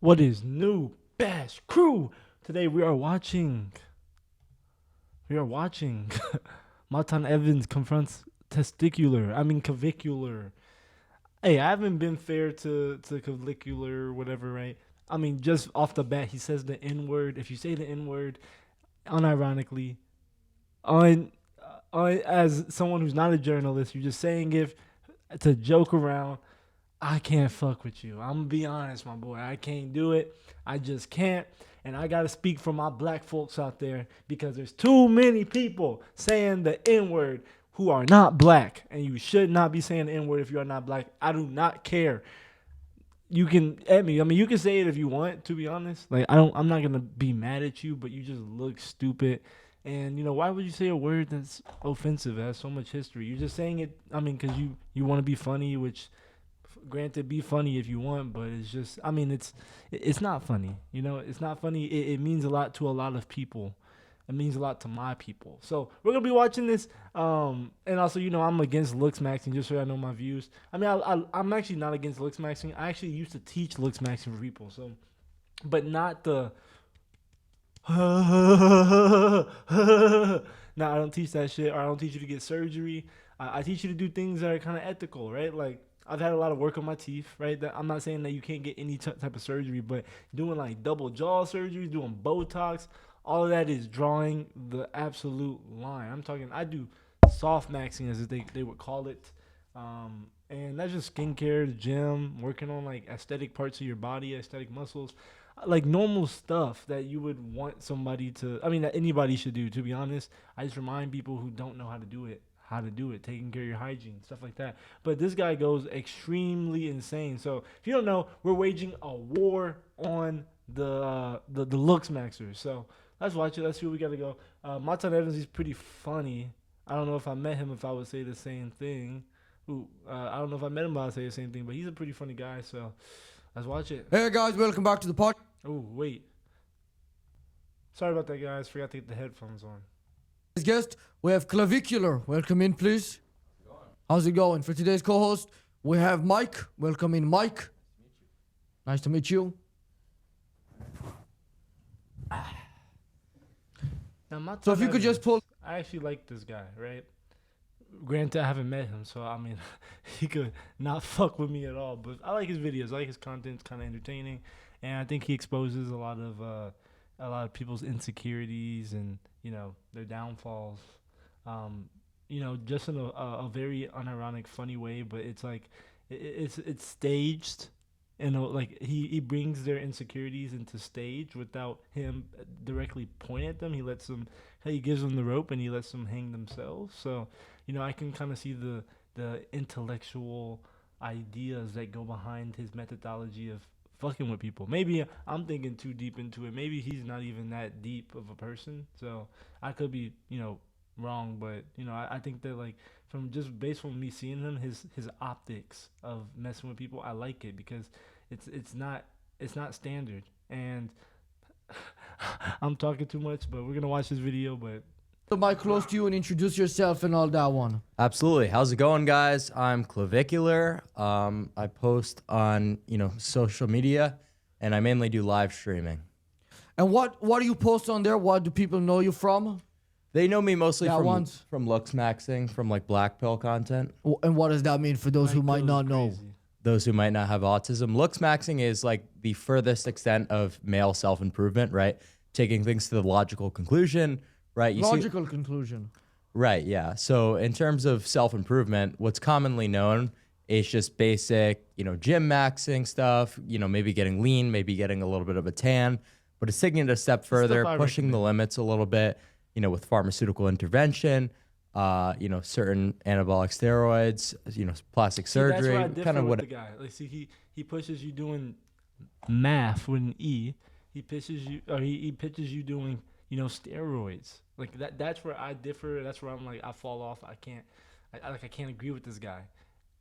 What is new, Bash Crew? Today we are watching Matan Evans confronts Clavicular. Hey, I haven't been fair to Clavicular or whatever, right? I mean, just off the bat, he says the N word. If you say the N word, unironically, on, as someone who's not a journalist, you're just saying it to joke around. I can't fuck with you. I'm gonna be honest, my boy. I can't do it. I just can't. And I gotta speak for my black folks out there because there's too many people saying the N word who are not black. And you should not be saying the N word if you are not black. I do not care. You can at me. I mean, you can say it if you want, to be honest. Like I'm not gonna be mad at you, but you just look stupid. And why would you say a word that's offensive? It has so much history. You're just saying it. I mean, because you want to be funny, which granted, be funny if you want, but it's just, I mean, it's not funny. It's not funny. It means a lot to a lot of people. It means a lot to my people. So we're gonna be watching this. And also, I'm against looks maxing, just so I know my views. I mean, I'm actually not against looks maxing. I actually used to teach looks maxing for people. So, but not the. No, I don't teach that shit. Or I don't teach you to get surgery. I teach you to do things that are kind of ethical, right? Like I've had a lot of work on my teeth, right? That I'm not saying that you can't get any type of surgery, but doing like double jaw surgery, doing Botox, all of that is drawing the absolute line. I'm talking. I do soft maxing, as they would call it. And that's just skincare, the gym, working on like aesthetic parts of your body, aesthetic muscles, like normal stuff that you would want somebody to. I mean, that anybody should do. To be honest, I just remind people who don't know how to do it, taking care of your hygiene, stuff like that. But this guy goes extremely insane. So if you don't know, we're waging a war on the looks maxers. So let's watch it. Let's see what we got to go. Matan Evans is pretty funny. I don't know if I met him if I would say the same thing. I don't know if I met him, I'd say the same thing. But he's a pretty funny guy. So let's watch it. Hey guys, welcome back to the podcast. Oh wait, sorry about that, guys. Forgot to get the headphones on. Guest, we have Clavicular. Welcome in, please. How's it going? For today's co-host, we have Mike. Welcome in, Mike. Nice to meet you. Now, So if you could just pull. I actually like this guy, right? Granted, I haven't met him, so I mean, he could not fuck with me at all. But I like his videos. I like his content. It's kind of entertaining, and I think he exposes a lot of people's insecurities and their downfalls. Just in a very unironic, funny way. But it's like it's staged. Like he brings their insecurities into stage without him directly pointing at them. He gives them the rope and he lets them hang themselves. So, I can kind of see the intellectual ideas that go behind his methodology of fucking with people. Maybe I'm thinking too deep into it. Maybe he's not even that deep of a person. So I could be, wrong, but I think that like from just based on me seeing him, his optics of messing with people, I like it because it's not standard. And I'm talking too much, but we're gonna watch this video. But The mic close to you and introduce yourself and all that one. Absolutely. How's it going, guys? I'm Clavicular. I post on social media, and I mainly do live streaming. And what do you post on there? What do people know you from? They know me mostly Yeah, from once. from looks maxing, from like black pill content. And what does that mean for those who might not know? Those who might not have autism, looks maxing is like the furthest extent of male self improvement, right? Taking things to the logical conclusion, right? Logical conclusion. Right, yeah. So in terms of self-improvement, what's commonly known is just basic, gym maxing stuff, maybe getting lean, maybe getting a little bit of a tan, but it's taking it a step further, pushing the limits a little bit, with pharmaceutical intervention, certain anabolic steroids, plastic surgery, that's where I differ kind of with what the guy. Like, see, he pushes you doing math with an E. He pitches you doing steroids. Like that's where I differ. That's where I'm like I fall off. I can't agree with this guy.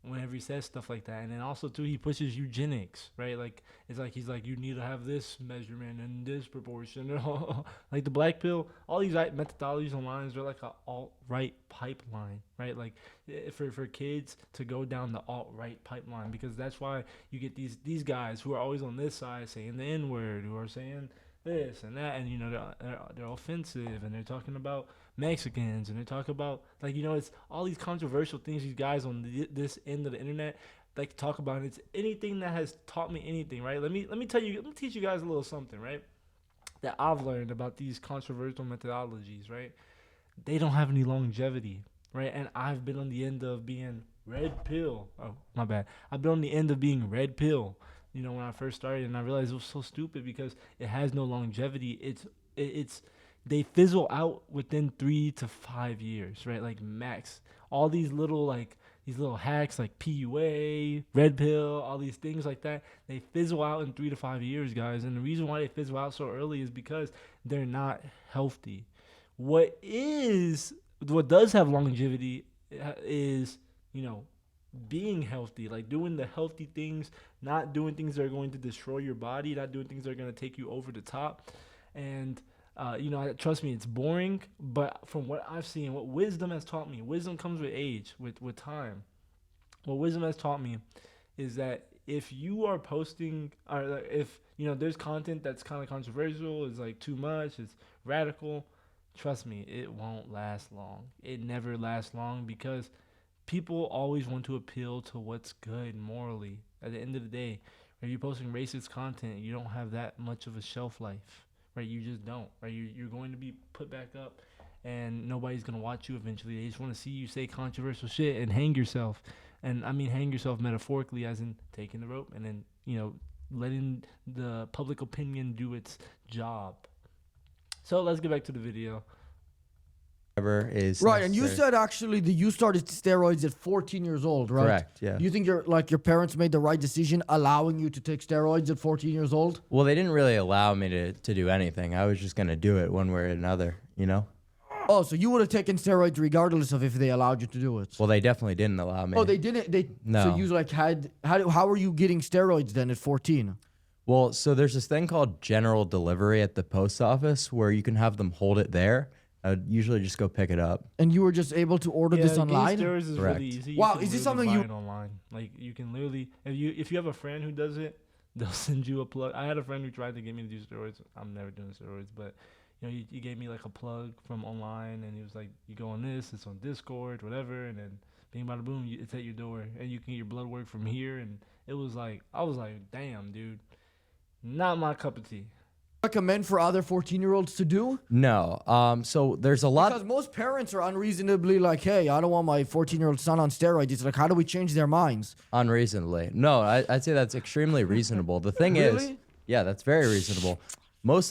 whenever he says stuff like that. And then also too, he pushes eugenics, right? Like it's like he's like, you need to have this measurement and this proportion and all. Like the black pill, all these methodologies and lines, they're like a alt right pipeline, right? Like for kids to go down the alt right pipeline, because that's why you get these guys who are always on this side saying the N word, who are saying this and that, and they're offensive, and they're talking about Mexicans, and they talk about, like, it's all these controversial things these guys on this end of the internet like to talk about. And it's anything that has taught me anything, right? Let me teach you guys a little something, right? That I've learned about these controversial methodologies, right? They don't have any longevity, right? And I've been on the end of being red pill. Oh, my bad. I've been on the end of being red pill. When I first started, and I realized it was so stupid because it has no longevity. It's they fizzle out within 3 to 5 years, right? Like max. All these little hacks like PUA, red pill, all these things like that, they fizzle out in 3 to 5 years, guys. And the reason why they fizzle out so early is because they're not healthy. What does have longevity is, being healthy, like doing the healthy things, not doing things that are going to destroy your body, not doing things that are going to take you over the top. And trust me, it's boring, but from what I've seen, what wisdom has taught me, wisdom comes with age, with time. What wisdom has taught me is that if you are posting, or if there's content that's kind of controversial, it's like too much, it's radical, trust me, it won't last long. It never lasts long, because people always want to appeal to what's good morally. At the end of the day, if you're posting racist content, you don't have that much of a shelf life, right? You just don't, right? You're going to be put back up, and nobody's going to watch you eventually. They just want to see you say controversial shit and hang yourself. And I mean hang yourself metaphorically, as in taking the rope and then, letting the public opinion do its job. So let's get back to the video. Is right, and you necessary. said actually that you started steroids at 14 years old, right? Correct, yeah. You think your parents made the right decision allowing you to take steroids at 14 years old? Well, they didn't really allow me to do anything. I was just going to do it one way or another, Oh, so you would have taken steroids regardless of if they allowed you to do it? Well, they definitely didn't allow me. Oh, they didn't? No. So you how are you getting steroids then at 14? Well, so there's this thing called general delivery at the post office where you can have them hold it there. I would usually just go pick it up. And you were just able to order this online? Steroids is Correct. really easy. Wow, can is this literally something buy you- it online? Like you can literally, if you have a friend who does it, they'll send you a plug. I had a friend who tried to get me to do steroids. I'm never doing steroids, but he gave me like a plug from online, and he was like, you go on this, it's on Discord, whatever, and then bing bada boom, it's at your door, and you can get your blood work from here. And it was like, I was like, damn, dude, not my cup of tea. Recommend for other 14-year-olds to do? No. So there's a lot. Because most parents are unreasonably like, hey, I don't want my 14-year-old son on steroids. It's like, how do we change their minds? Unreasonably. No, I'd say that's extremely reasonable. The thing is, Really? yeah, that's very reasonable.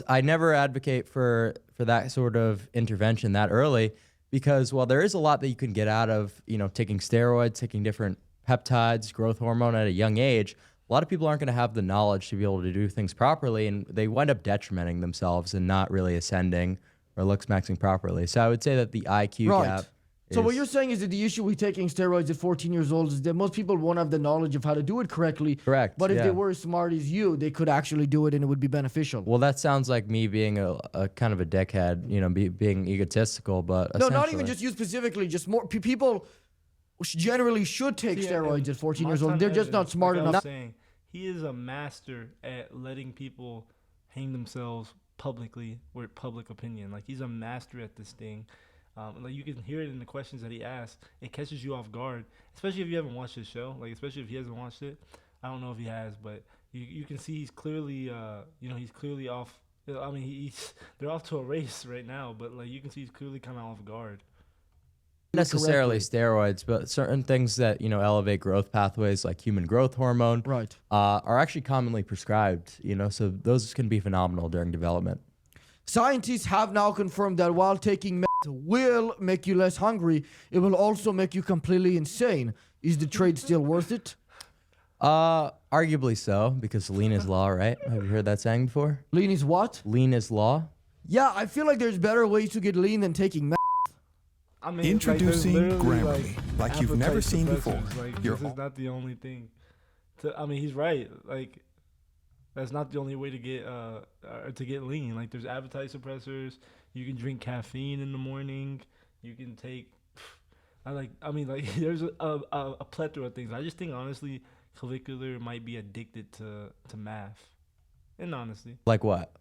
I never advocate for that sort of intervention that early, because while there is a lot that you can get out of, taking steroids, taking different peptides, growth hormone at a young age, a lot of people aren't going to have the knowledge to be able to do things properly, and they wind up detrimenting themselves and not really ascending or looks maxing properly. So I would say that the IQ Right. gap. So what you're saying is that the issue with taking steroids at 14 years old is that most people won't have the knowledge of how to do it correctly. Correct, But if yeah. they were as smart as you, they could actually do it and it would be beneficial. Well, that sounds like me being a kind of a dickhead, being egotistical, but No, not even essentially- just you specifically. Just more people generally should take steroids at 14 years old. Matan They're just not Evans, smart like I was enough. saying, he is a master at letting people hang themselves publicly with public opinion. Like he's a master at this thing. Like you can hear it in the questions that he asks. It catches you off guard, especially if you haven't watched his show. Like especially if he hasn't watched it. I don't know if he has, but you can see he's clearly he's clearly off. I mean they're off to a race right now, but like you can see he's clearly kind of off guard. necessarily steroids, but certain things that elevate growth pathways like human growth hormone, Right. are actually commonly prescribed. So those can be phenomenal during development. Scientists have now confirmed that while taking meth will make you less hungry, it will also make you completely insane. Is the trade still worth it? Arguably so, because lean is law, right? Have you heard that saying before? Lean is what? Lean is law. Yeah, I feel like there's better ways to get lean than taking meth. I mean, Introducing like, there's literally, Grammarly, like you've never appetite seen before. suppressors. Like, You're this is not the only thing. I mean, he's right. Like, that's not the only way to get lean. Like, there's appetite suppressors. You can drink caffeine in the morning. You can take. I mean, like, there's a plethora of things. I just think honestly, Clavicular might be addicted to math. And honestly, Like what?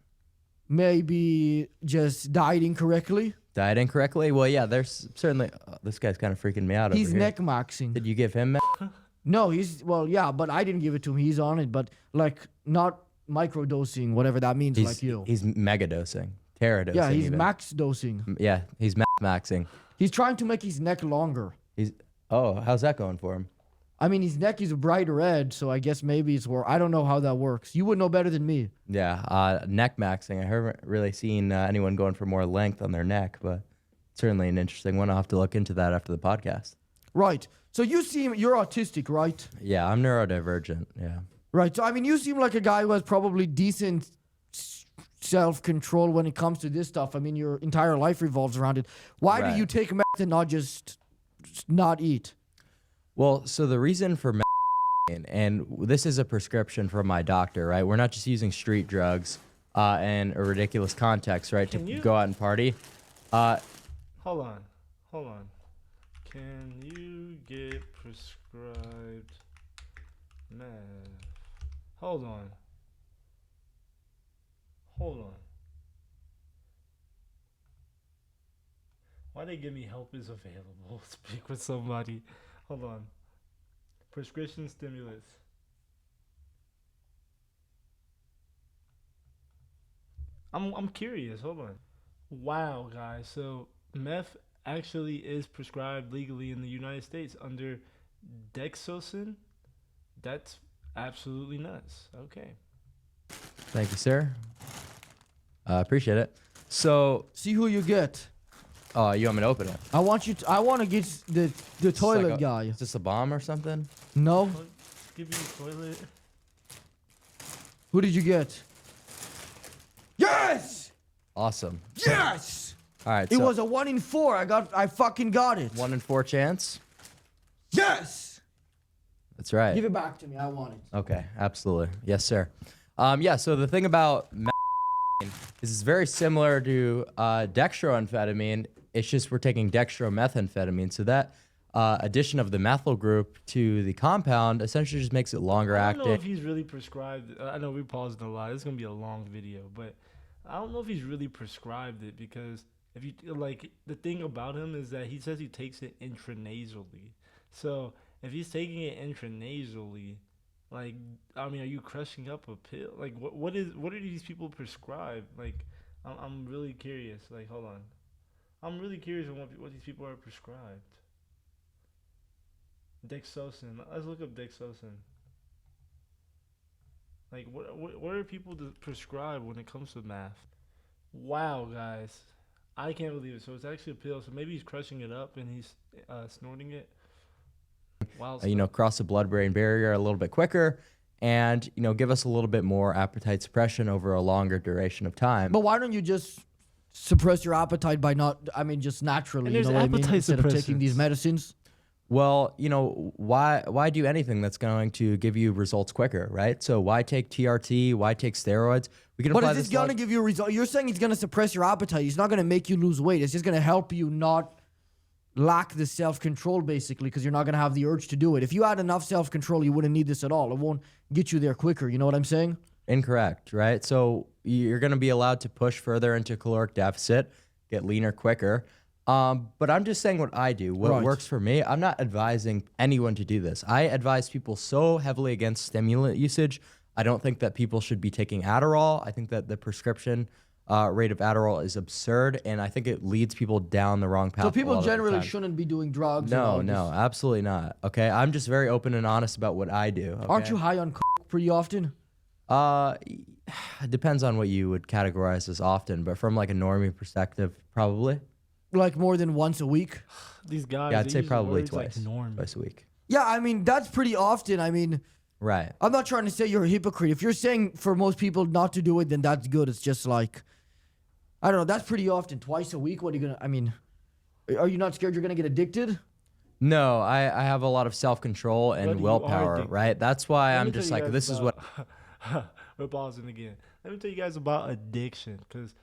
Maybe just died incorrectly. Diet incorrectly? Well, yeah, there's certainly. This guy's kind of freaking me out He's over here. neck maxing. Did you give him? No, well, yeah, but I didn't give it to him. He's on it, but like not micro dosing, whatever that means, He's, like you. He's mega dosing, tera dosing. Yeah, he's even. max dosing. Yeah, he's maxing. He's trying to make his neck longer. How's that going for him? I mean, his neck is a bright red, so I guess maybe it's I don't know how that works. You would know better than me. Yeah, neck maxing. I haven't really seen anyone going for more length on their neck, but certainly an interesting one. I'll have to look into that after the podcast. Right. So you're autistic, right? Yeah, I'm neurodivergent. Yeah. Right. So I mean, you seem like a guy who has probably decent self-control when it comes to this stuff. I mean, your entire life revolves around it. Why do Right. you take meth and not just not eat? Well, so the reason for and this is a prescription from my doctor, right? We're not just using street drugs and a ridiculous context, right, Can to you- go out and party. hold on. Can you get prescribed meth? Hold on. Why they give me help is available? Speak with somebody. Hold on. Prescription stimulus. I'm curious. Hold on. Wow, guys. So meth actually is prescribed legally in the United States under Dexosin. That's absolutely nuts. Okay. Thank you, sir. Appreciate it. So, See who you get. you want me to open it? I want to get the toilet like guy. Is this a bomb or something? No. Give me a toilet. Who did you get? Yes! Awesome. Yes! All right. It so was a 1 in 4. I fucking got it. 1 in 4 chance. Yes! That's right. Give it back to me. I want it. Okay, absolutely. Yes, sir. Yeah, so the thing about is it's very similar to dextroamphetamine. It's just we're taking dextromethamphetamine. So that addition of the methyl group to the compound essentially just makes it longer I don't know acting. if he's really prescribed. I know we paused a lot. It's gonna be a long video, but I don't know if he's really prescribed it because if you like the thing about him is that he says he takes it intranasally. So if he's taking it intranasally, like I mean, are you crushing up a pill? Like what are these people prescribed? Like I'm really curious. Like hold on, I'm really curious on what these people are prescribed. Dexosin. Let's look up Dexosin. Like, what are people to prescribe when it comes to math? Wow, guys. I can't believe it. So it's actually a pill. So maybe he's crushing it up and he's snorting it. Wow. Cross the blood-brain barrier a little bit quicker and, give us a little bit more appetite suppression over a longer duration of time. But why don't you just suppress your appetite by just naturally, And you there's know what I mean? appetite Instead of taking these suppressants. medicines. Well, why do anything that's going to give you results quicker, right? So why take TRT? Why take steroids? We can But apply is this this going to give you a result? You're saying it's going to suppress your appetite. It's not going to make you lose weight. It's just going to help you not lack the self-control, basically, because you're not going to have the urge to do it. If you had enough self-control, you wouldn't need this at all. It won't get you there quicker. You know what I'm saying? Incorrect, right? So you're going to be allowed to push further into caloric deficit, get leaner quicker. But I'm just saying what I do, what Right. works for me. I'm not advising anyone to do this. I advise people so heavily against stimulant usage. I don't think that people should be taking Adderall. I think that the prescription rate of Adderall is absurd, and I think it leads people down the wrong path. So a people lot of the generally time. shouldn't be doing drugs. and all No, this. absolutely not. Okay, I'm just very open and honest about what I do. Aren't okay? you high on coke pretty often? It depends on what you would categorize as often, but from like a normie perspective, probably. Like more than once a week? These guys. Yeah, they I'd say use probably words twice, Like norm. twice a week. Yeah, I mean, that's pretty often. I mean, Right. I'm not trying to say you're a hypocrite. If you're saying for most people not to do it, then that's good. It's just like, I don't know, that's pretty often. Twice a week? What are you going to, Are you not scared you're gonna get addicted? No, I have a lot of self-control and Buddy, you are willpower, addicted. right? That's why Let me I'm tell just you like, guys this is what. about. We're pausing again. Let me tell you guys about addiction, because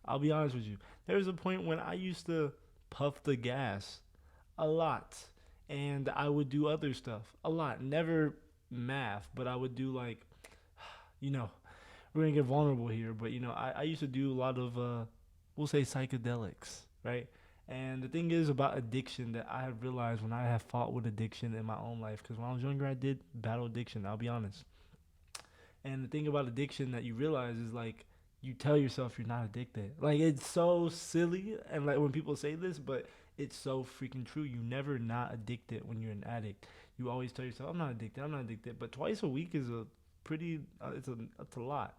I'll be honest with you. There was a point when I used to puff the gas a lot, and I would do other stuff a lot. Never math, but I would do like, you know, we're gonna get vulnerable here, but I used to do a lot of we'll say psychedelics, right? And the thing is about addiction that I have realized when I have fought with addiction in my own life, because when I was younger I did battle addiction, I'll be honest. And the thing about addiction that you realize is like you tell yourself you're not addicted. Like it's so silly, and like when people say this, but it's so freaking true. You never not addicted when you're an addict. You always tell yourself, "I'm not addicted. I'm not addicted." But twice a week is a pretty. It's a lot.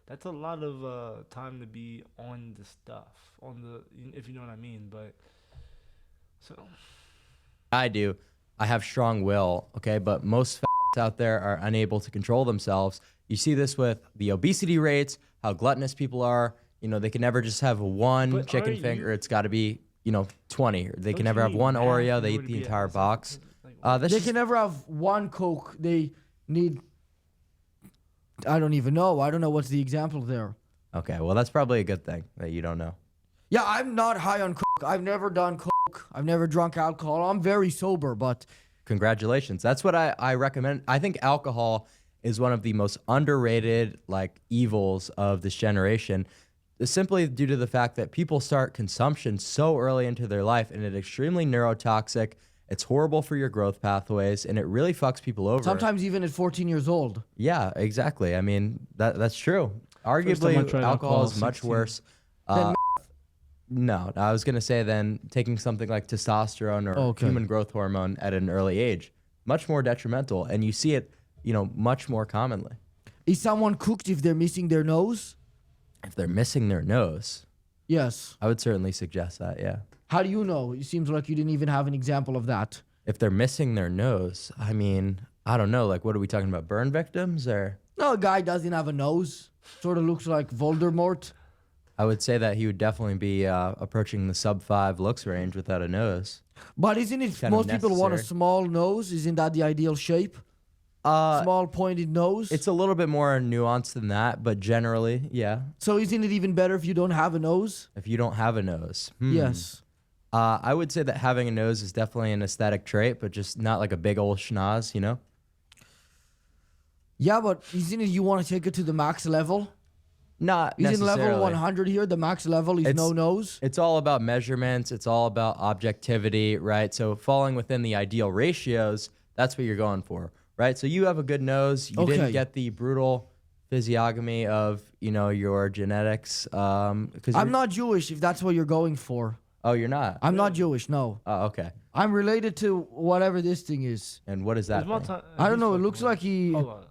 That's a lot of time to be on the stuff, on the if you know what I mean. But so I do. I have strong will, okay? But most out there are unable to control themselves. You see this with the obesity rates, how gluttonous people are. They can never just have one but chicken aren't finger. you? It's got to be, 20. Or they can Don't never you have need one math Oreo. in They order eat to the be entire a box. like, That's They just, can never have one Coke. They need. I don't even know. I don't know what's the example there. okay, well, that's probably a good thing that you don't know. Yeah, I'm not high on Coke. I've never done Coke. I've never drunk alcohol. I'm very sober, but Congratulations. That's what I recommend. I think alcohol is one of the most underrated like evils of this generation, simply due to the fact that people start consumption so early into their life, and it's extremely neurotoxic. It's horrible for your growth pathways, and it really fucks people over. sometimes even at 14 years old. Yeah, exactly. I mean, that's true. First time I Arguably, tried alcohol alcohol, is much 16. worse. Then No, I was gonna say then taking something like testosterone or Okay. human growth hormone at an early age, much more detrimental, and you see it, much more commonly. Is someone cooked if they're missing their nose? If they're missing their nose, Yes. I would certainly suggest that. Yeah, How do you know? It seems like you didn't even have an example of that. if they're missing their nose, I mean, I don't know. Like, what are we talking about? Burn victims, or No, a guy doesn't have a nose. Sort of looks like Voldemort. I would say that he would definitely be approaching the sub 5 looks range without a nose. But isn't it Kind of most people want a necessary. small nose? Isn't that the ideal shape? Small pointed nose? It's a little bit more nuanced than that, but generally, yeah. So isn't it even better if you don't have a nose? If you don't have a nose, Yes. I would say that having a nose is definitely an aesthetic trait, but just not like a big old schnoz. Yeah, but isn't it you want to take it to the max level? Not Isn't necessarily. level 100 here? The max level is no nose? It's all about measurements. It's all about objectivity, right? So falling within the ideal ratios, that's what you're going for, right? So you have a good nose. You Okay. didn't get the brutal physiognomy of, your genetics. Because I'm not Jewish if that's what you're going for. Oh, you're not. I'm not Jewish, no. Oh, okay. I'm related to whatever this thing is. And what is that? Is my thing? time- I don't he's know. It fucking looks with like me. he. Hold on.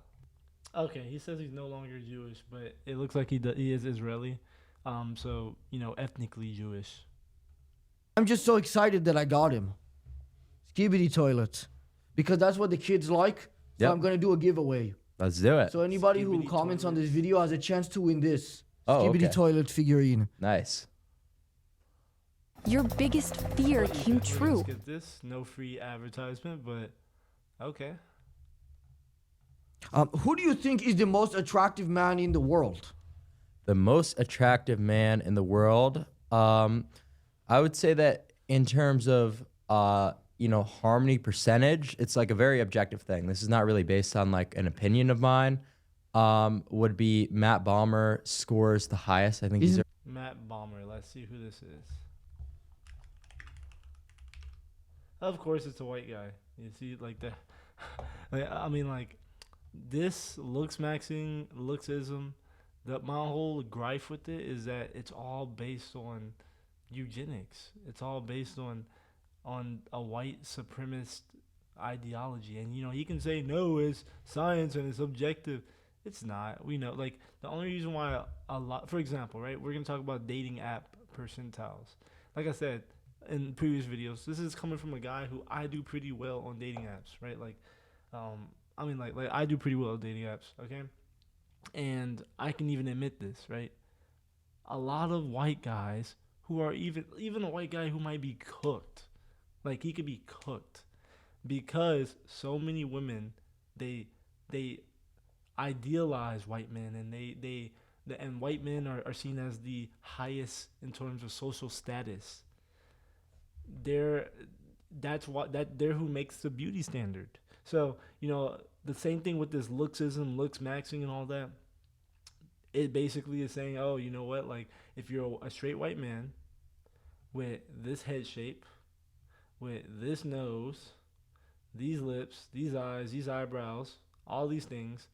Okay, he says he's no longer Jewish, but it looks like he is Israeli. So ethnically Jewish. I'm just so excited that I got him. Skibidi toilets. Because that's what the kids like. So Yep. I'm going to do a giveaway. Let's do it. So anybody who Skibidi comments on toilets. this video has a chance to win this. Oh, Skibidi okay. toilet figurine. Nice. Your biggest fear came true. Get this? No free advertisement, but okay. Who do you think is the most attractive man in the world? The most attractive man in the world. I would say that in terms of harmony percentage, it's like a very objective thing. This is not really based on like an opinion of mine. Would be Matt Balmer scores the highest. I think he's Matt Balmer. Let's see who this is. Of course, it's a white guy. You see, like the, I mean, like this looksism. My whole gripe with it is that it's all based on eugenics. It's all based on a white supremacist ideology, and he can say no, it's science and it's objective. It's not. We know. Like the only reason why a lot, for example, right? We're gonna talk about dating app percentiles. Like I said in previous videos, this is coming from a guy who I do pretty well on dating apps, right? Like, I mean, like I do pretty well on dating apps, okay? And I can even admit this, right? A lot of white guys who are even a white guy who might be cooked, like he could be cooked, because so many women they idealize white men, and and white men are seen as the highest in terms of social status. They're they're who makes the beauty standard. So the same thing with this looksism, looks maxing, and all that. It basically is saying, oh, you know what? Like, if you're a straight white man with this head shape, with this nose, these lips, these eyes, these eyebrows, all these things,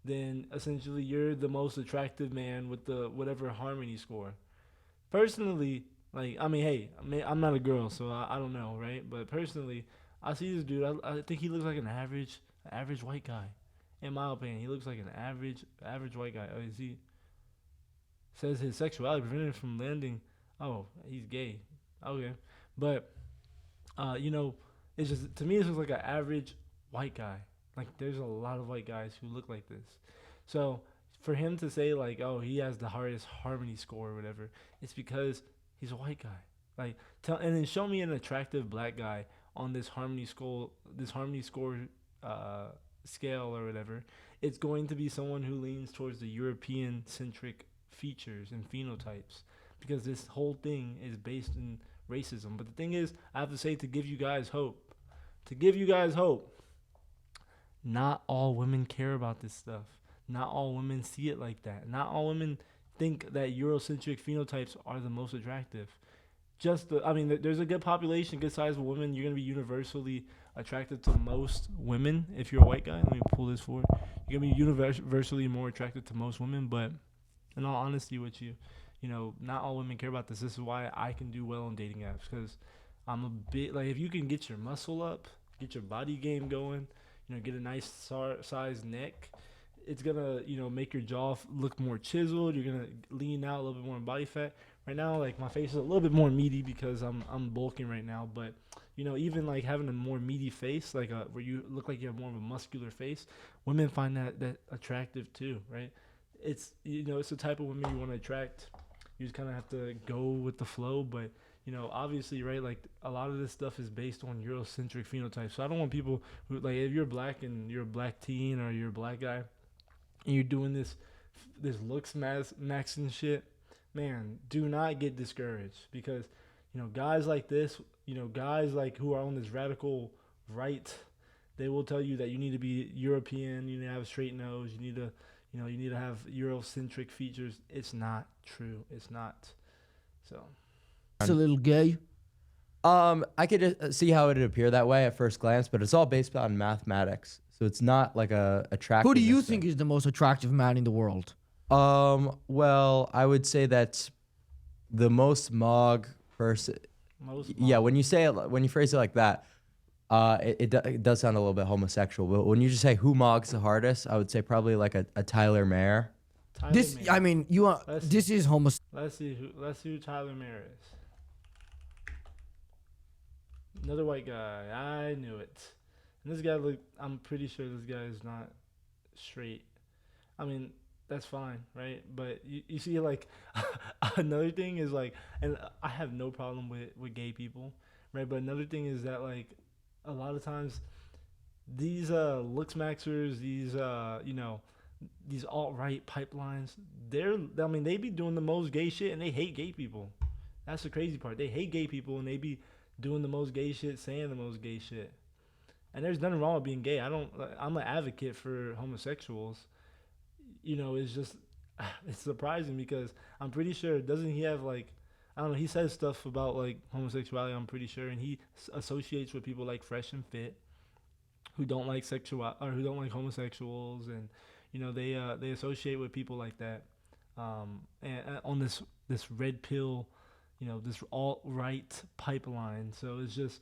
then essentially you're the most attractive man with the whatever harmony score. Personally, like, I mean, hey, I'm not a girl, so I don't know, right? But personally, I see this dude. I think he looks like an average white guy. In my opinion, he looks like an average white guy. Oh, is he? Says his sexuality prevented him from landing. Oh, he's gay. Okay, but it's just, to me, it's just like an average white guy. Like, there's a lot of white guys who look like this. So for him to say like, oh, he has the hardest harmony score or whatever, it's because he's a white guy. Like, and then show me an attractive black guy on this harmony score scale or whatever. It's going to be someone who leans towards the European centric features and phenotypes, because this whole thing is based in racism. But the thing is, I have to say, to give you guys hope, not all women care about this stuff. Not all women see it like that. Not all women think that Eurocentric phenotypes are the most attractive. There's a good population, good size of women. You're going to be universally attracted to most women if you're a white guy. Let me pull this forward. You're going to be universally more attracted to most women. But in all honesty with you, not all women care about this. This is why I can do well on dating apps, because I'm a bit like, if you can get your muscle up, get your body game going, get a nice size neck, it's gonna make your jaw look more chiseled. You're gonna lean out a little bit more in body fat. Right now, like, my face is a little bit more meaty because I'm bulking right now. But even like having a more meaty face, like where you look like you have more of a muscular face, women find that attractive too, right? It's it's the type of women you want to attract. You just kind of have to go with the flow, but obviously, right, like, a lot of this stuff is based on Eurocentric phenotypes. So I don't want people who, like, if you're black and you're a black teen or you're a black guy and you're doing this looks max and shit, man, do not get discouraged, because guys like this, guys like who are on this radical right, they will tell you that you need to be European, you need to have a straight nose, you need to have Eurocentric features. It's not true. It's not. So It's a little gay. I could just see how it would appear that way at first glance, but it's all based on mathematics. So it's not like a attractive. Who do you think is the most attractive man in the world? Well, I would say that the most mog person. Yeah, when you phrase it like that, it does sound a little bit homosexual. But when you just say who mogs the hardest, I would say probably like a Tyler Mayer. This is homosexual. Let's see who Tyler Mayer is. Another white guy. I knew it. And this guy I'm pretty sure this guy is not straight. I mean, that's fine, right? But you see, like, another thing is, like, and I have no problem with gay people, right? But another thing is that, like, a lot of times these looks maxers, these alt-right pipelines, they be doing the most gay shit, and they hate gay people. That's the crazy part. They hate gay people, and they be doing the most gay shit, saying the most gay shit. And there's nothing wrong with being gay. I'm an advocate for homosexuals. It's just, it's surprising, because I'm pretty sure, doesn't he have, like, I don't know, he says stuff about, like, homosexuality, I'm pretty sure, and he associates with people like Fresh and Fit, who don't like who don't like homosexuals, and they associate with people like that, and on this red pill, this alt-right pipeline. So it's just,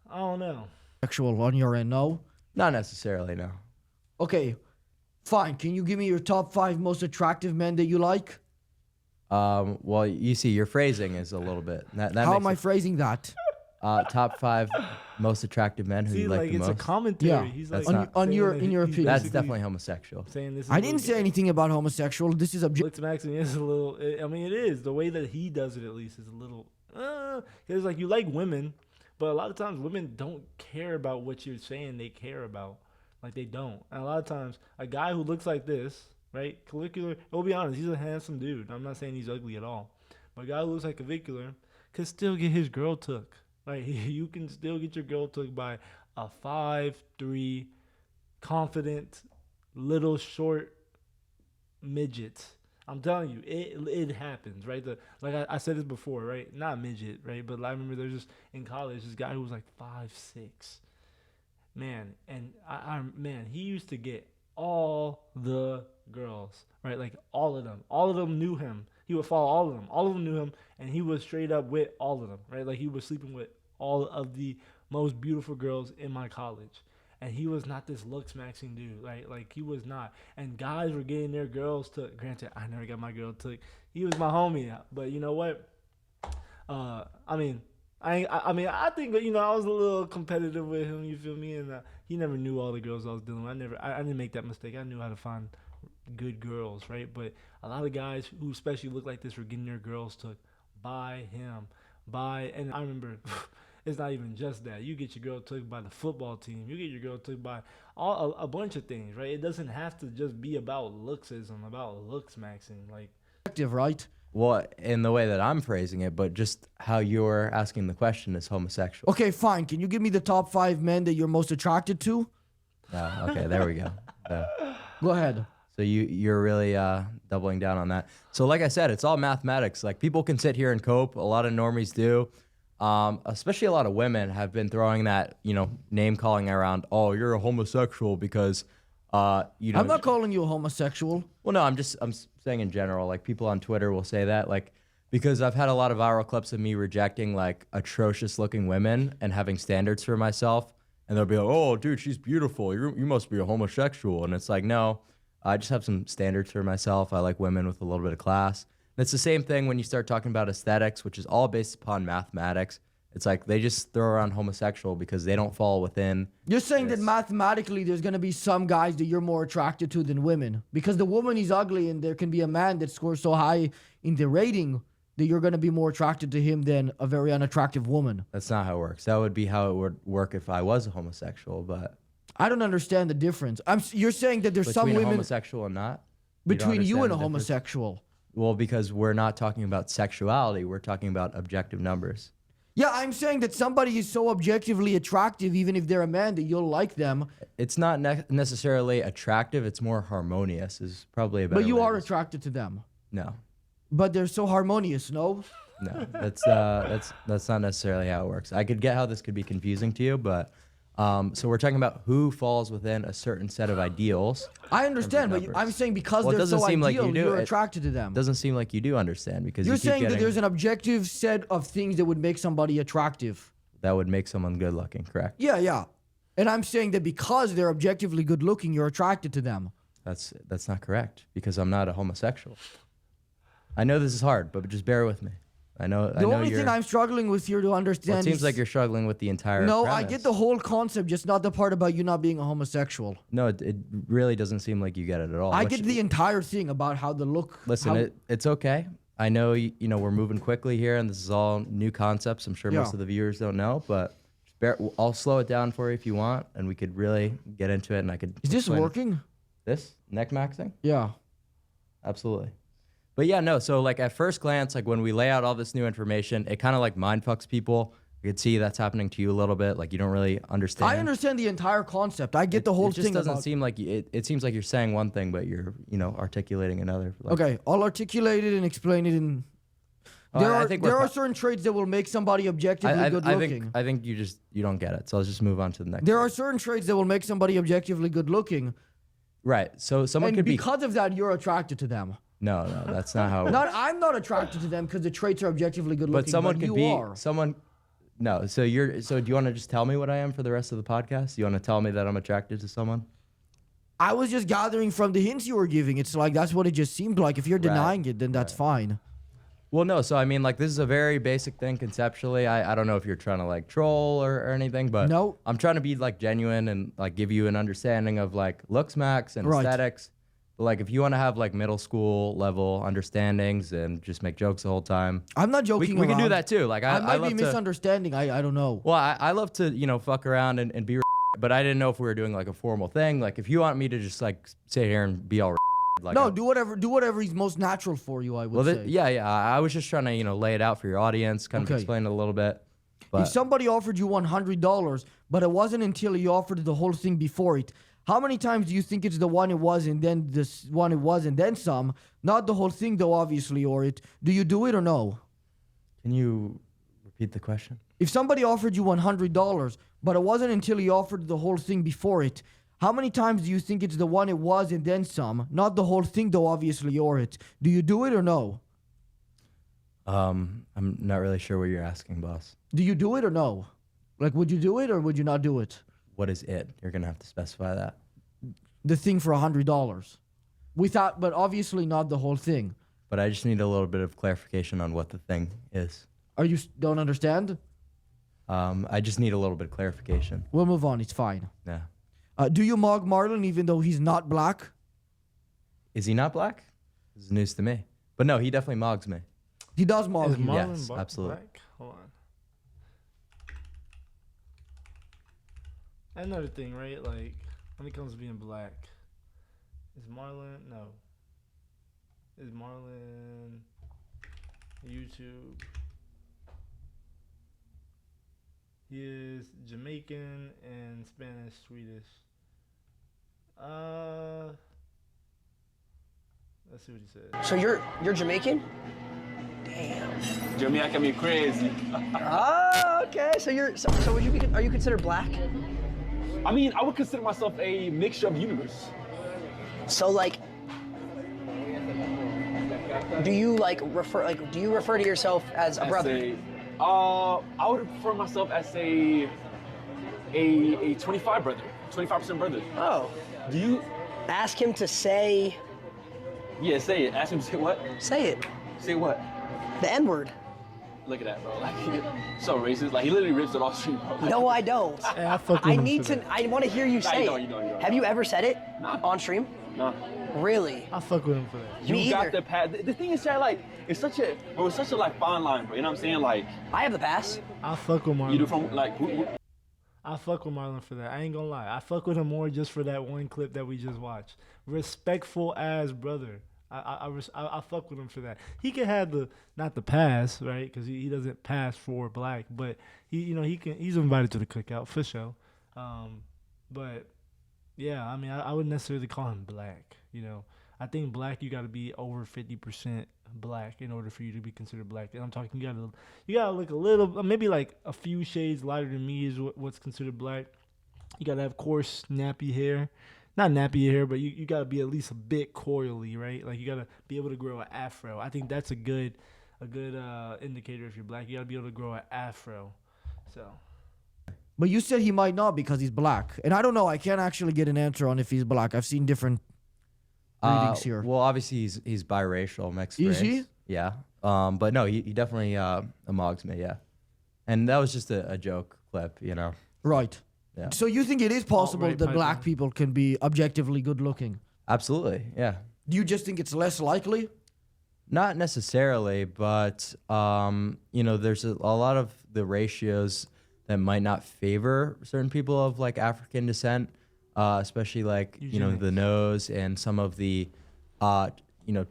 I don't know. Sexual on your end, no? Not necessarily, no. Okay, fine. Can you give me your top 5 most attractive men that you like? Well, you see, your phrasing is a little bit. How am I phrasing that? Top 5 most attractive men who See, you like like the it's most. a commentary. Yeah. He's That's like not- On saying your that in your he's opinion. That's basically definitely homosexual. saying this. Is I didn't say anything about homosexual. This is objective. Looks maxing is a little. I mean, it is the way that he does it. At least is a little. It's like you like women, but a lot of times women don't care about what you're saying. They care about like they don't. And a lot of times, a guy who looks like this, right? Clavicular. We'll be honest. He's a handsome dude. I'm not saying he's ugly at all. But a guy who looks like Clavicular could still get his girl took. Like you can still get your girl took by a 5'3", confident, little short midget. I'm telling you, it happens, right? Like I said this before, right? Not midget, right? But I remember there's just in college this guy who was like 5'6", man, and man, he used to get all the girls, right? Like all of them. All of them knew him. He would follow all of them. All of them knew him, and he was straight up with all of them, right? Like he was sleeping with all of the most beautiful girls in my college. And he was not this looks maxing dude, right? Like he was not. And guys were getting their girls took. Granted, I never got my girl took. He was my homie, but you know what? I mean, I think I was a little competitive with him. You feel me? And he never knew all the girls I was dealing with. I didn't make that mistake. I knew how to find good girls, right? But a lot of guys who especially look like this were getting their girls took by him, and I remember. It's not even just that. You get your girl took by the football team. You get your girl took by a bunch of things, right? It doesn't have to just be about looksism, about looks maxing. Like, Right? Well, in the way that I'm phrasing it, but just how you're asking the question is homosexual. Okay, fine. Can you give me the top 5 men that you're most attracted to? Okay, there we go. Go ahead. So you're really doubling down on that. So like I said, it's all mathematics. Like people can sit here and cope. A lot of normies do. Especially a lot of women have been throwing that, name calling around. Oh, you're a homosexual because, I'm not calling you a homosexual. Well, no, I'm saying in general. Like people on Twitter will say that, like, because I've had a lot of viral clips of me rejecting like atrocious looking women and having standards for myself, and they'll be like, "Oh, dude, she's beautiful. You must be a homosexual." And it's like, no, I just have some standards for myself. I like women with a little bit of class. It's the same thing when you start talking about aesthetics, which is all based upon mathematics. It's like they just throw around homosexual because they don't fall within. You're saying that mathematically there's going to be some guys that you're more attracted to than women. Because the woman is ugly and there can be a man that scores so high in the rating that you're going to be more attracted to him than a very unattractive woman. That's not how it works. That would be how it would work if I was a homosexual, but I don't understand the difference. You're saying that there's between some a women homosexual and not? between you and a understand the difference? homosexual. Well, because we're not talking about sexuality, we're talking about objective numbers. Yeah, I'm saying that somebody is so objectively attractive, even if they're a man, that you'll like them. It's not necessarily attractive. It's more harmonious. Is probably a better. But you way are to attracted to them. No, But they're so harmonious, no? no. That's not necessarily how it works. I could get how this could be confusing to you, but so we're talking about who falls within a certain set of ideals. I understand, but numbers. I'm saying because Well, it they're so doesn't seem like ideal, you do. you're It attracted to them. Doesn't seem like you do understand because You're you keep saying that getting- there's an objective set of things that would make somebody attractive. that would make someone good looking, correct? Yeah. And I'm saying that because they're objectively good looking, you're attracted to them. That's not correct because I'm not a homosexual. I know this is hard, but just bear with me. I know The only you're. thing I'm struggling with here to understand Well, it seems is... like you're struggling with the entire. No, I premise. get the whole concept, just not the part about you not being a homosexual. No, it really doesn't seem like you get it at all. I Which- get the entire thing about how the look... Listen, how- it's okay. I know we're moving quickly here, and this is all new concepts. I'm sure most Yeah. of the viewers don't know, but I'll slow it down for you if you want, and we could really get into it. And I could. Is this explain- working? This neck maxing? Yeah. Absolutely. But yeah, no. So like at first glance, like when we lay out all this new information, it kind of like mind fucks people. You could see that's happening to you a little bit. Like you don't really understand. I understand the entire concept. I get the whole It just thing doesn't about... seem like it seems like you're saying one thing, but you're articulating another. Like, Okay, I'll articulate it and explain it in... Well, There I are think there we're are certain traits that will make somebody objectively good looking. I think you don't get it. So I'll just move on to the next. There one. are certain traits that will make somebody objectively good looking, Right. So someone and could be. because of that, you're attracted to them. No, that's not how. It works. I'm not attracted to them because the traits are objectively good looking. But someone could you be are. someone. No. So do you want to just tell me what I am for the rest of the podcast? Do you want to tell me that I'm attracted to someone? I was just gathering from the hints you were giving. It's like that's what it just seemed like. If you're Right. denying it, then that's fine. Well, no. So I mean, like, this is a very basic thing conceptually. I don't know if you're trying to like troll or anything, but No. I'm trying to be like genuine and like give you an understanding of like looks max and Right. aesthetics. But like, if you want to have like middle school level understandings and just make jokes the whole time, I'm not we, joking we can do around. that too. Like, I I might love be to. misunderstanding. I don't know. Well, I love to, fuck around and be, but I didn't know if we were doing like a formal thing. Like, if you want me to just like sit here and be all, like, No, do whatever is most natural for you, I would say. yeah. I was just trying to, lay it out for your audience, kind of Okay. explain it a little bit. But If somebody offered you $100, but it wasn't until he offered the whole thing before it, how many times do you think it's the one it was and then this one it was and then some? Not the whole thing though, obviously, or it. Do you do it or no? can you repeat the question? If somebody offered you $100, but it wasn't until he offered the whole thing before it, how many times do you think it's the one it was and then some? Not the whole thing though, obviously, or it. Do you do it or no? I'm not really sure what you're asking, boss. Do you do it or no? Like, would you do it or would you not do it? What is it? You're gonna have to specify that. The thing for $100. Without, but obviously not the whole thing. But I just need a little bit of clarification on what the thing is. Are you don't understand? I just need a little bit of clarification. We'll move on. It's fine. Yeah. Do you mog Marlon even though he's not black? Is he not black? This is news to me. But no, he definitely mogs me. He does Is mog you. Marlon Yes, absolutely. black? Hold on. Another thing, right? Like, when it comes to being black, is Marlon? No. Is Marlon YouTube? He is Jamaican and Spanish, Swedish. Let's see what he said. So you're Jamaican? Damn. Jamaica me crazy. Oh, okay. So would you be? Are you considered black? I mean, I would consider myself a mixture of the universe. So like, do you refer to yourself as a brother? I would refer myself as a 25 brother, 25% brother. Oh, Do you? ask him to say Yeah, say it. Ask him to say what? it. Say what? The N-word. Look at that, bro. Like, so racist. Like, he literally rips it off street, bro. Like, No, I don't. Hey, I fuck with I him need for to. that. I want to hear you Nah, say you don't, it. you don't, you don't. Have you ever said it Nah. on stream? Nah. Really? I fuck with him for that. You Me got either. the pass. The thing is, Chad, like, it's such a like fine line, bro. You know what I'm saying? Like, I have the pass. I fuck with Marlon. you do from like, who, I fuck with Marlon for that. I ain't gonna lie. I fuck with him more just for that one clip that we just watched. Respectful as brother. I fuck with him for that. He can have not the pass, right? Because he doesn't pass for black, but he's invited to the cookout for sure. But yeah, I mean I wouldn't necessarily call him black. I think black, you got to be over 50% black in order for you to be considered black. And I'm talking you gotta look a little, maybe like a few shades lighter than me is what's considered black. You gotta have coarse nappy hair. Not nappy hair, but you gotta be at least a bit coily, right? Like you gotta be able to grow an afro. I think that's a good indicator if you're black. You gotta be able to grow an afro. So But you said he might not because he's black. And I don't know. I can't actually get an answer on if he's black. I've seen different readings here. Well, obviously he's biracial, mixed Is race. he? Yeah. But no, he definitely mogs me. Yeah. And that was just a joke clip, Right. Yeah. So you think it is possible Alt-right that black Python. people can be objectively good looking? Absolutely. Yeah. Do you just think it's less likely? Not necessarily, but there's a lot of the ratios that might not favor certain people of like African descent, especially like the Eugenics. nose and some of the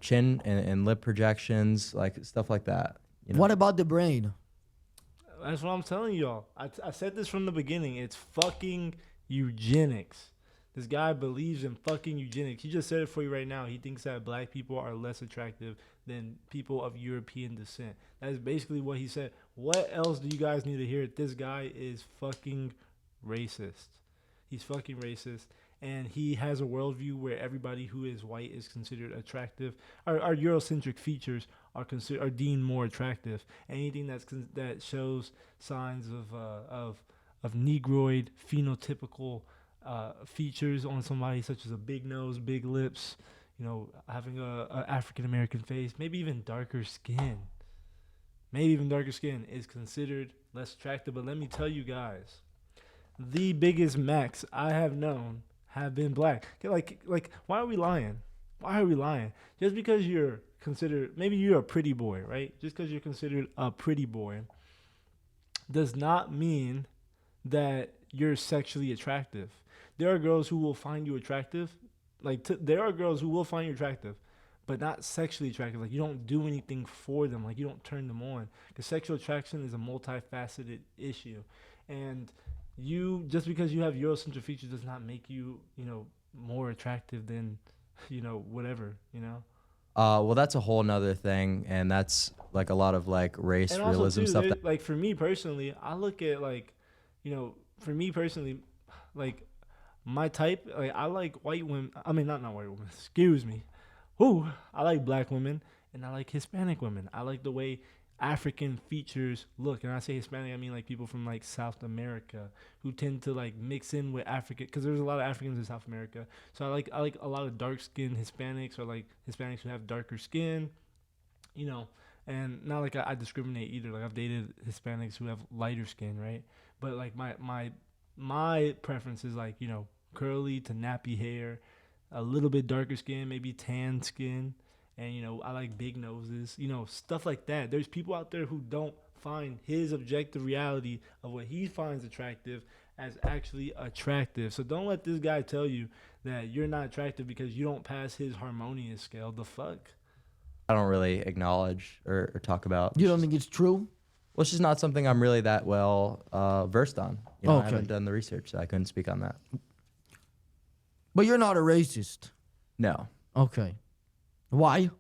chin and lip projections, like stuff like that. What about the brain? that's what I'm telling y'all. I said this from the beginning. It's fucking eugenics. This guy believes in fucking eugenics. He just said it for you right now. He thinks that black people are less attractive than people of European descent. That is basically what he said. What else do you guys need to hear? This guy is fucking racist. He's fucking racist. And he has a worldview where everybody who is white is considered attractive. Our Eurocentric features are deemed more attractive. Anything that shows signs of Negroid phenotypical features on somebody, such as a big nose, big lips, having a African American face, maybe even darker skin. maybe even darker skin, is considered less attractive. But let me tell you guys, the biggest max I have known have been black. Okay, like, why are we lying? Why are we lying? Just because you're considered, maybe you're a pretty boy, right? Just because you're considered a pretty boy does not mean that you're sexually attractive. There are girls who will find you attractive. There are girls who will find you attractive, but not sexually attractive. Like, you don't do anything for them. Like, you don't turn them on. Because sexual attraction is a multifaceted issue. And just because you have Eurocentric features does not make you, more attractive than, whatever. Well, that's a whole nother thing, and that's like a lot of like race And also, realism too, stuff. like, for me personally, I look at, like, for me personally, like, my type, like, I like white women. I mean, not white women. Excuse me. Ooh, I like black women and I like Hispanic women. I like the way African features look. And I say Hispanic, I mean like people from like South America who tend to like mix in with African, because there's a lot of Africans in South America. So I like a lot of dark skinned Hispanics, or like Hispanics who have darker skin, and not like I discriminate either. Like, I've dated Hispanics who have lighter skin, right? But like my preference is like, curly to nappy hair, a little bit darker skin, maybe tan skin, and I like big noses, stuff like that. There's people out there who don't find his objective reality of what he finds attractive as actually attractive. So don't let this guy tell you that you're not attractive because you don't pass his harmonious scale. The fuck? I don't really acknowledge or talk about. You don't think it's true? Well, it's just not something I'm really that well versed on. I Okay. haven't done the research, so I couldn't speak on that. But you're not a racist. No. Okay. Why?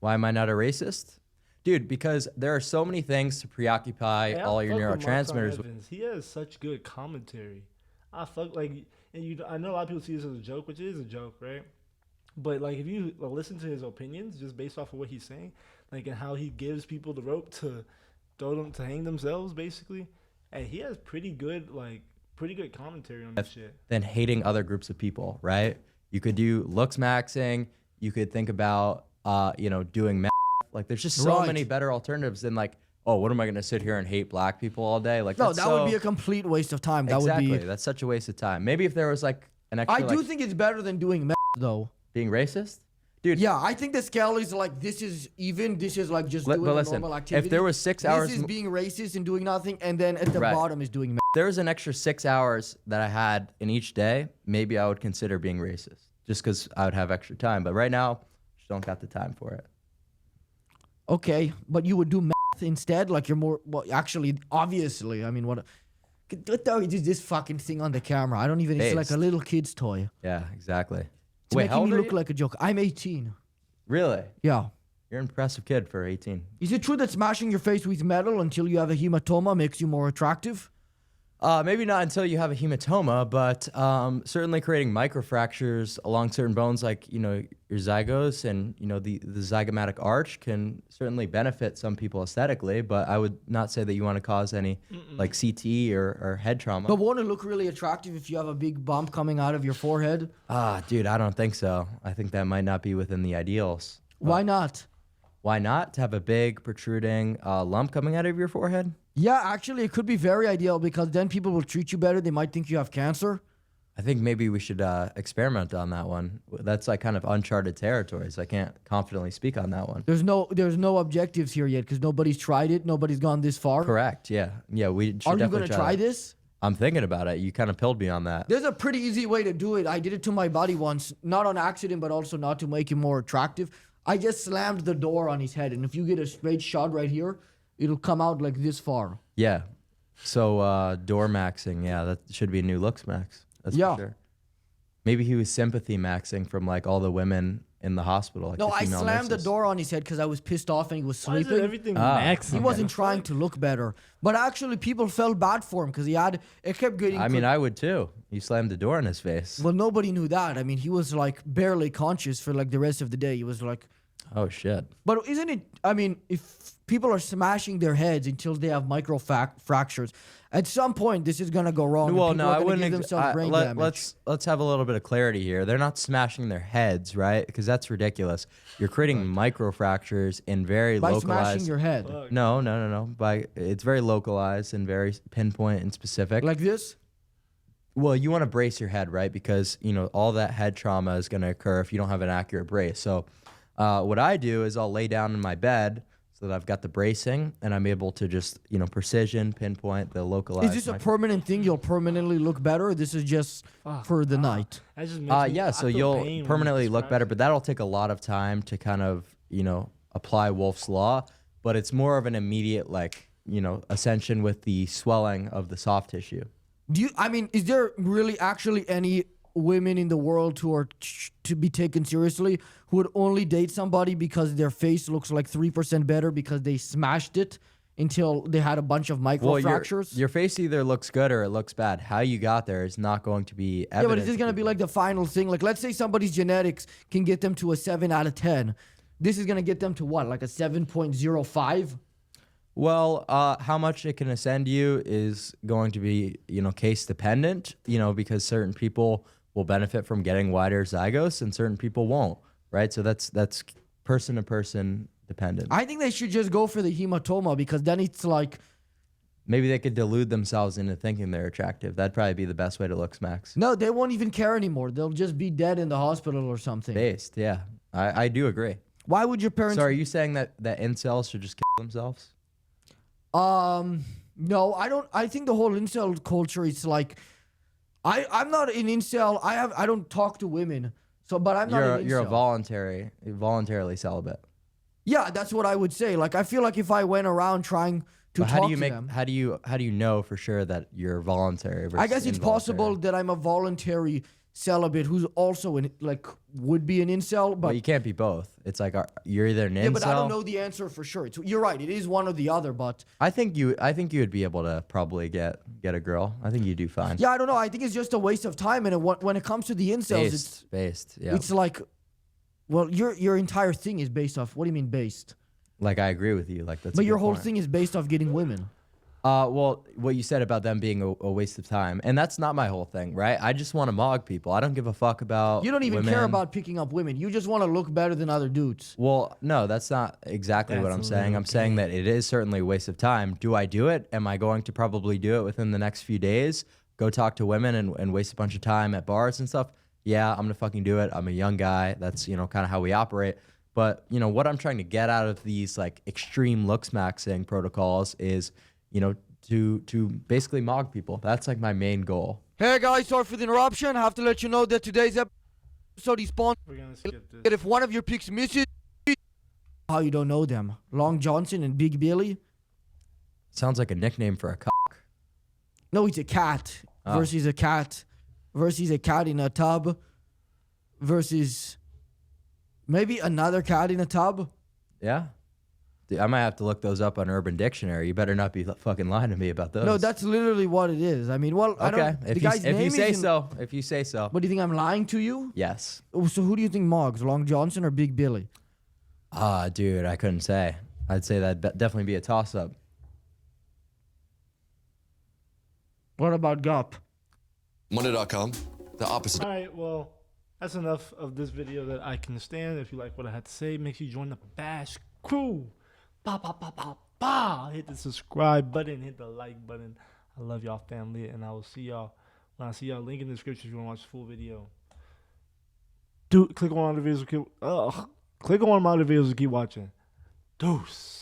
Why am I not a racist? Dude, because there are so many things to preoccupy Hey, I all your fuck with Matan neurotransmitters. Evans. He has such good commentary. I fuck like, and I know a lot of people see this as a joke, which is a joke, right? But like, if you listen to his opinions just based off of what he's saying, like, and how he gives people the rope to throw them to hang themselves, basically, and he has pretty good commentary on this shit. Than hating other groups of people, right? You could do looks maxing. You could think about, doing math. Like, there's just so Right. many better alternatives than like, oh, what am I going to sit here and hate black people all day? Like, No, that's that would be a complete waste of time. That exactly. would be. That's such a waste of time. Maybe if there was like an extra, I do like, think it's better than doing meth, though. being racist, dude. Yeah, I think the scale is like, this is even, this is like just But doing a listen, normal activity. if there was 6 hours, This is being racist and doing nothing, and then at the Right. bottom is doing meth. there was an extra 6 hours that I had in each day, maybe I would consider being racist, just because I would have extra time. But right now, just don't got the time for it. Okay, but you would do meth instead? Like, you're more, well, actually, obviously, I mean, what? This fucking thing on the camera. I don't even, it's like a Based. little kid's toy. Yeah, exactly. It's Wait, how making old me are look you? like a joke. I'm 18. Really? Yeah. You're an impressive kid for 18. Is it true that smashing your face with metal until you have a hematoma makes you more attractive? Maybe not until you have a hematoma, but certainly creating microfractures along certain bones, like your zygos and the zygomatic arch, can certainly benefit some people aesthetically. But I would not say that you want to cause any like CTE or head trauma. But won't it look really attractive if you have a big bump coming out of your forehead? Dude, I don't think so. I think that might not be within the ideals. Why not? Why not? To have a big protruding lump coming out of your forehead? Yeah, actually, it could be very ideal because then people will treat you better. They might think you have cancer. I think maybe we should experiment on that one. That's like kind of uncharted territories. I can't confidently speak on that one. There's no objectives here yet because nobody's tried it. Nobody's gone this far. Correct. Yeah. Yeah. We should Are you definitely going to try that. this? I'm thinking about it. You kind of pilled me on that. There's a pretty easy way to do it. I did it to my buddy once, not on accident, but also not to make him more attractive. I just slammed the door on his head, and if you get a straight shot right here, it'll come out like this far. Yeah. So door maxing. Yeah, that should be a new looks max. That's Yeah. for sure. Maybe he was sympathy maxing from like all the women in the hospital. Like No, the I female slammed the nurses. door on his head because I was pissed off and he was Why is it sleeping. everything Ah. maxing? He wasn't trying to look better. But actually, people felt bad for him because it kept getting... I mean, I would too. You slammed the door in his face. Well, nobody knew that. I mean, he was like barely conscious for like the rest of the day. He was like... Oh shit. But isn't it? I mean, if people are smashing their heads until they have micro fractures, at some point this is gonna go wrong. and Well, people no, are I gonna wouldn't. give themselves brain damage. Let's have a little bit of clarity here. They're not smashing their heads, right? Because that's ridiculous. You're creating micro fractures in very By localized. smashing your head No. It's very localized and very pinpoint and specific. like this. Well, you want to brace your head, right? Because all that head trauma is going to occur if you don't have an accurate brace. So, what I do is I'll lay down in my bed so that I've got the bracing and I'm able to just precision pinpoint the localized. Is this a permanent thing? You'll permanently look better. Or this is just for the night. That just makes me, Yeah, I so feel you'll pain when permanently you look describe better, it. but that'll take a lot of time to kind of, apply Wolf's Law. But it's more of an immediate, ascension with the swelling of the soft tissue. I mean, is there really actually any women in the world who are to be taken seriously who would only date somebody because their face looks like 3% better because they smashed it until they had a bunch of micro fractures? Your face either looks good or it looks bad. How you got there is not going to be evident. Yeah, but is this going to be like the final thing? Like, let's say somebody's genetics can get them to a 7 out of 10. This is going to get them to what, like a 7.05? Well, how much it can ascend you is going to be, case dependent, because certain people will benefit from getting wider zygotes and certain people won't, right? So that's person to person dependent. I think they should just go for the hematoma because then it's like, Maybe they could delude themselves into thinking they're attractive. That'd probably be the best way to look, Max. no, they won't even care anymore. They'll just be dead in the hospital or something. Based, yeah. I do agree. Why would your parents... So are you saying that incels should just kill themselves? No, I don't. I think the whole incel culture is like, I'm not an incel. I don't talk to women. So, but I'm not an incel. You're voluntarily celibate. Yeah, that's what I would say. Like, I feel like if I went around trying to But talk to them, how do you know for sure that you're voluntary versus I guess it's possible involuntary? that I'm a voluntary celibate who's also would be an incel, but But you can't be both. It's like you're either an incel. yeah, but I don't know the answer for sure. You're right. It is one or the other, but I think you would be able to probably get a girl. I think you do fine. yeah, I don't know. I think it's just a waste of time. And when it comes to the incels, Based. Yeah. it's like, well, your entire thing is based off. What do you mean based? Like I agree with you. Like that's. But a your good whole point. thing is based off getting women. Well, what you said about them being a waste of time, and that's not my whole thing, right? I just want to mog people. I don't give a fuck about. You don't even care women. about picking up women. You just want to look better than other dudes. Well, no, that's not exactly what That's I'm a saying. little I'm saying that it is certainly a waste of time. Do I do it? Am I going to probably do it within the next few days? Go talk to women and waste a bunch of time at bars and stuff? Yeah, I'm gonna fucking do it. I'm a young guy. That's kind of how we operate. But what I'm trying to get out of these like extreme looks maxing protocols is, to basically mog people. That's like my main goal. Hey guys, sorry for the interruption. I have to let you know that today's episode is sponsored. We're gonna skip this. If one of your picks misses, how you don't know them? Long Johnson and Big Billy? Sounds like a nickname for a cock. No, it's a cat Oh. versus a cat versus a cat in a tub versus maybe another cat in a tub. Yeah. Dude, I might have to look those up on Urban Dictionary. You better not be fucking lying to me about those. No, that's literally what it is. I mean, well, I okay. don't. The guy's If name you say isn't- so, if you say so. What do you think? I'm lying to you? Yes. Oh, so who do you think mogs? Long Johnson or Big Billy? Dude, I couldn't say. I'd say that'd definitely be a toss up. What about Gup? Monday.com, the opposite. All right, well, that's enough of this video that I can stand. If you like what I had to say, make sure you join the Bash crew. Ba ba ba ba ba. Hit the subscribe button, hit the like button. I love y'all, family, and I will see y'all when I see y'all. Link in the description if you want to watch the full video. Dude, click on all the videos. Click on my other videos to keep watching. Deuce.